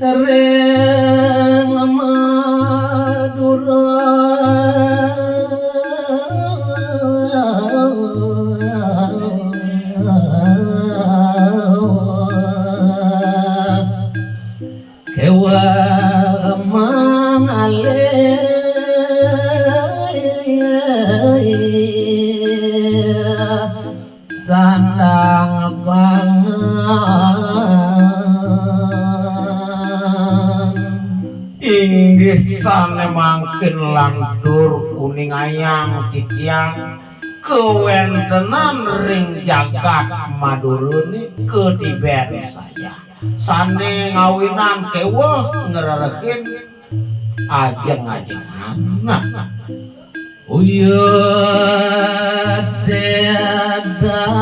Reng Madura kewa mangale sandang pangan inggih sane mangkin lantur kuning ayang titiang kewentenan ring jagat Maduruni ketiben saya sane ngawinan kewah ngererekin ajeng-ajengan uyut dedan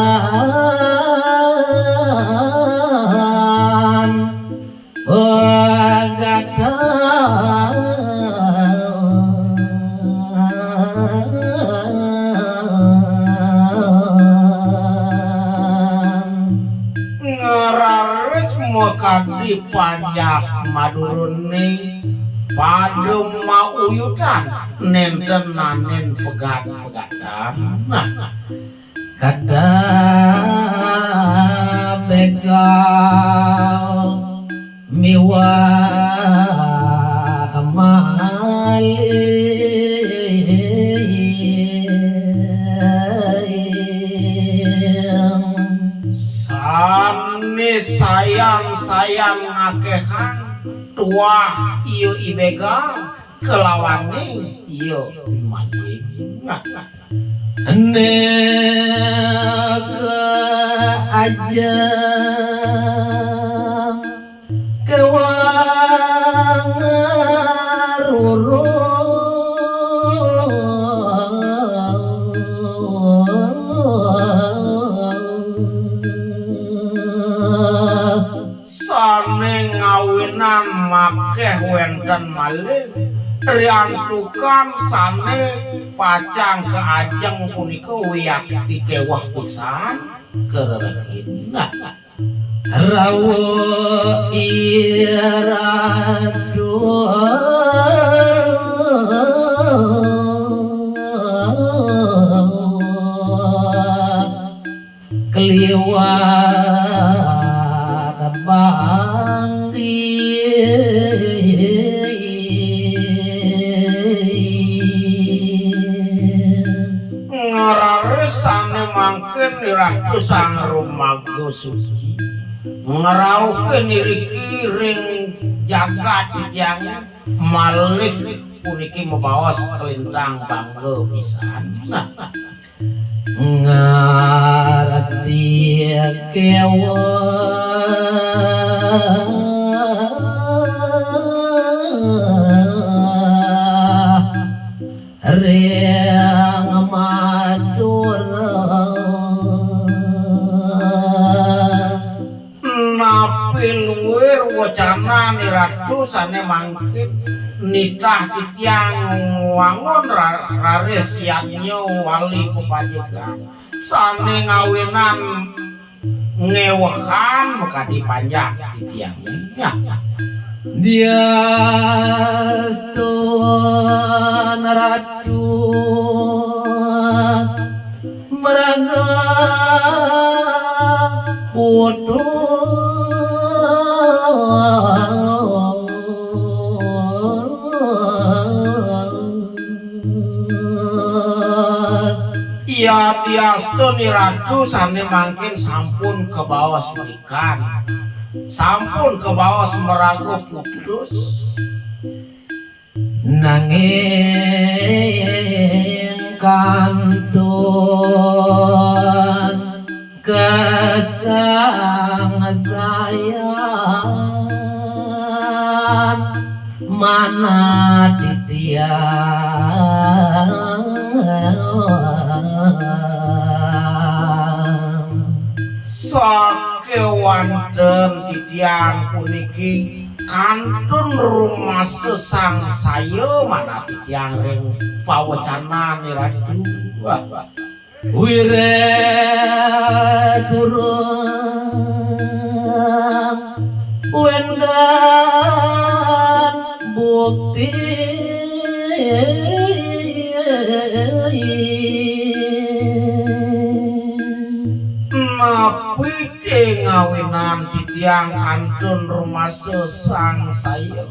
ngerares mekadi panjak Maduruni padung mauyutan nenten nanen pegat-pegatan kada begal miwah sani sayang akehan tuah iyo ibega kelawani iyo imajing neke aja kewangaruru sane ngawinan makeh wenten malih riantukan sane pacang ke ajeng punika wiyakti kewah pisan kereregin rawuh iradu keliwat banggi ngeraresane mangken diratu sang rumaga suci ngeraukeun niriki ring jagat yang malih puniki mabaos kelintang bangga pisan ngarti kewa Reng Madura napil wir wacana ni ratu sane mangkin nitah titiang wangun rares yatnyo wali pepajegan sane ngawinan ngewahan maka dipanjang titiangnya dia stun ratu meraga putus ya tiasto ni ratu sane mangkin sampun ke bawah ikan sampun ke bawah meraga putus nanging kantun kesang sayang mana titiang sakewanten titiang puniki kantun rumah sesang saya mana yang ring pawacana ni ratu wire durung wendan bukti napi ngawinan titiang kantun rumah sesang saya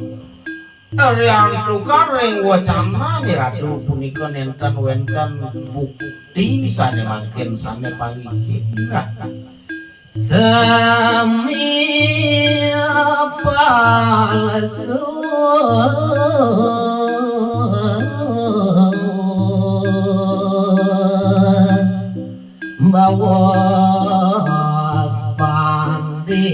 yang tukar yang wacana ni ratu punika nenten wenten bukti sane makin sane panggih sami palasu bawas pandiatu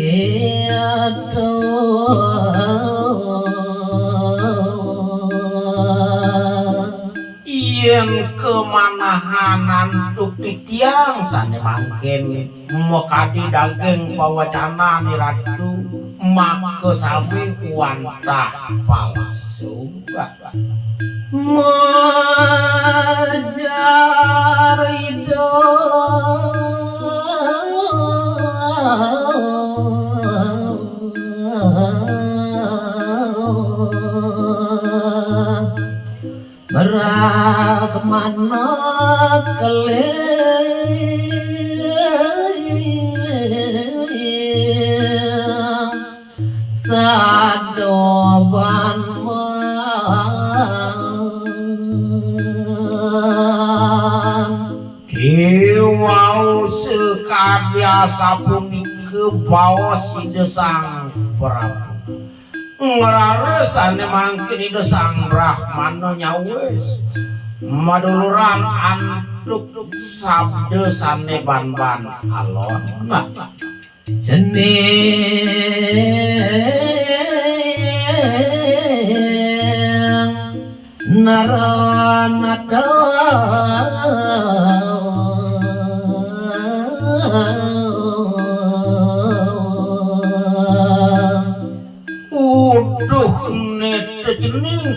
yen kemanahanan tuk titiang sane mangkin mekadi daging pawacana ni ratu maka sami wantah palsu majarido merak mana keleng sadoban Dewau sekadya sapunika bawas idesang Prabu ngeraresane mangkin idesang Brahmana nyawes maduluran antuk sabda sane ban-ban alon jeneng naranada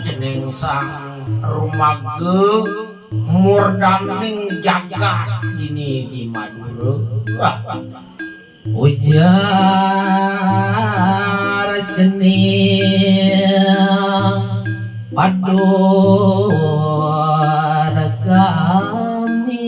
jening sang rumage murdaning jagat ini di Madura ujar jening padur sami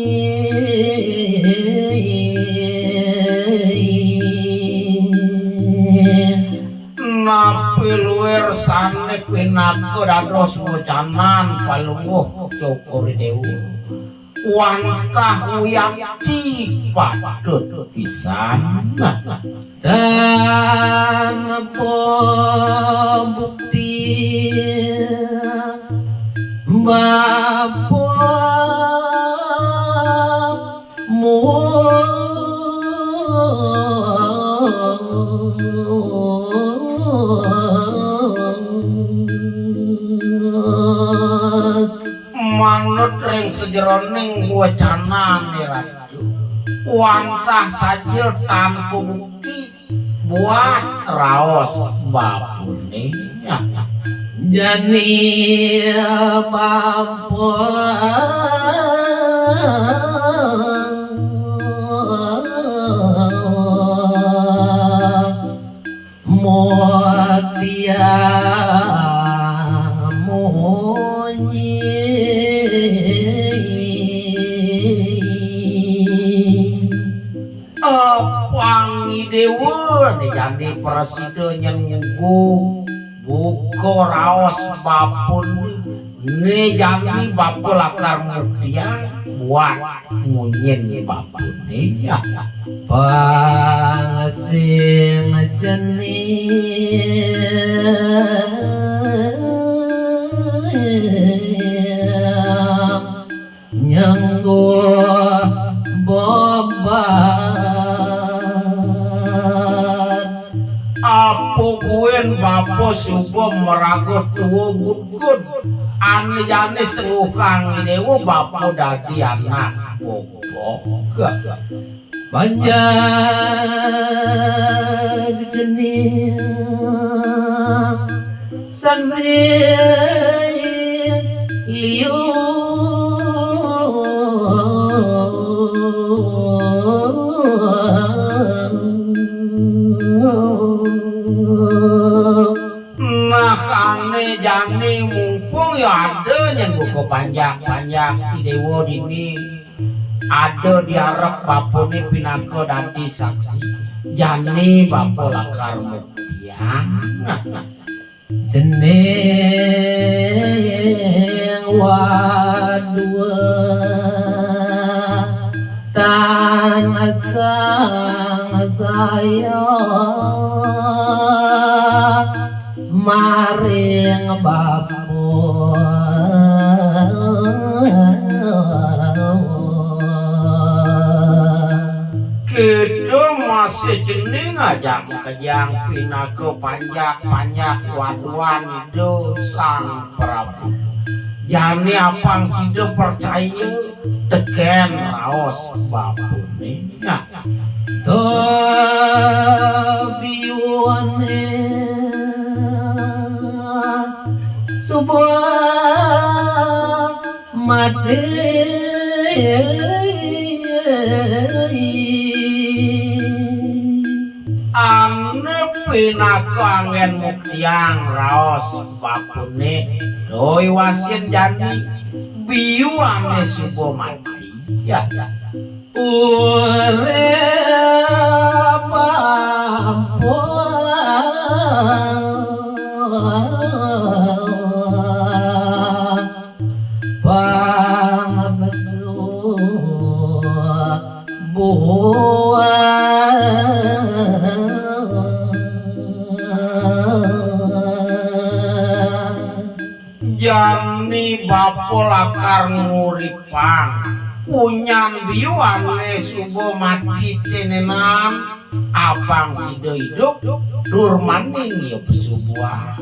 napiluer sane pinako dados wacanan palungguh cokori dewu wantah uyati patut pisan dan bukti bapa manut ring sejeroning wacanan ni ratu wantah saja tanpa bukti buat raos bapune jani bapa motia wangi dewa dijadi presiden nyenggu buko raos bapun ini jadi bapu lakar mutia buat ngunyin bapun ini pasing jenih nyenggu bobat apa buen bapo subuh meragut tuwo gud ane jane sengukang dewa bapo dadi anak bobo panjang jenis saksi liu nah kane jani mumpung ya ada yang buku panjang-panjang di dewa dini ada diarep bapune pinako dadi saksi jani bapo lakar mutiang jeneng wadua tan asang saya maring bapo kita masih jening aja kejang pinako panjang-panjang waduan do sang Prabu jani apang sido percaya teken raos bapune nah biwane sebuah mati ane pinako angen mutiang raos bapune doi wasin jani biuane subo mati ya urep pangbesu jani bapo lakar nguripang punyan biuane subo mati tenenan abang sido hidup durmaning ya pesubuah